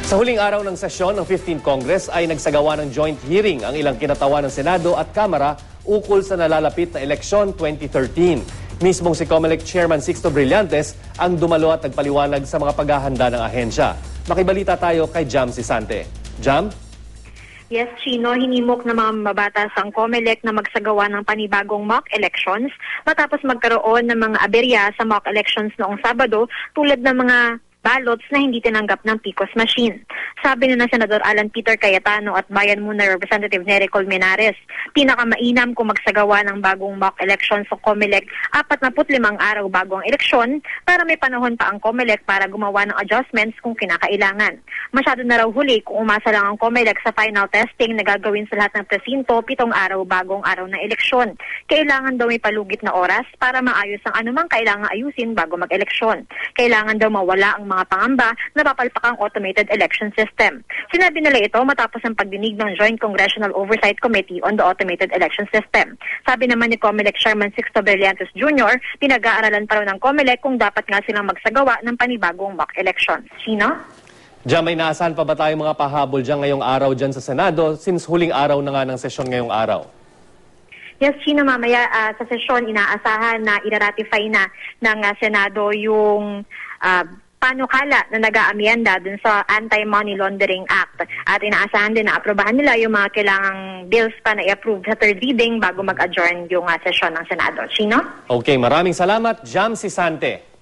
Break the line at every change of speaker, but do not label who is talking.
Sa huling araw ng sesyon ng 15th Congress ay nagsagawa ng joint hearing ang ilang kinatawan ng Senado at Kamara ukol sa nalalapit na eleksyon 2013. Mismong si COMELEC Chairman Sixto Brillantes ang dumalo at nagpaliwanag sa mga paghahanda ng ahensya. Makibalita tayo kay Jam Sisante. Jam?
Yes, Chino, hinimok ng mga mabatas ang COMELEC na magsagawa ng panibagong mock elections matapos magkaroon ng mga aberya sa mock elections noong Sabado tulad ng mga ballots na hindi tinanggap ng PCOS machine. Sabi na ng Senador Alan Peter Cayetano at Bayan Muna Representative Nery Colmenares, pinakamainam kung magsagawa ng bagong mock election sa COMELEC 45 araw bago ang eleksyon para may panahon pa ang COMELEC para gumawa ng adjustments kung kinakailangan. Masyado na raw huli kung umasa lang ang COMELEC sa final testing na gagawin sa lahat ng presinto 7 araw bagong araw ng eleksyon. Kailangan daw may palugit na oras para maayos ang anumang kailangan ayusin bago mag-eleksyon. Kailangan daw mawala ang mga pangamba na papalpak ang automated election system. Sinabi nila ito matapos ang pagdinig ng Joint Congressional Oversight Committee on the Automated Election System. Sabi naman ni COMELEC Chairman Sixto Brillantes Jr., pinag-aaralan pa raw ng COMELEC kung dapat nga silang magsagawa ng panibagong mock election. Sino?
Diyan, may naasahan pa ba tayong mga pahabol dyan ngayong araw dyan sa Senado since huling araw na nga ng sesyon ngayong araw?
Yes, Chino, mamaya sa sesyon inaasahan na iratify na ng Senado yung panukala na nag-aamyenda dun sa Anti-Money Laundering Act. At inaasahan din na aprobahan nila yung mga kailangang bills pa na i-approve sa third reading bago mag-adjourn yung sesyon ng Senado. Chino?
Okay, maraming salamat, Jam Sisante.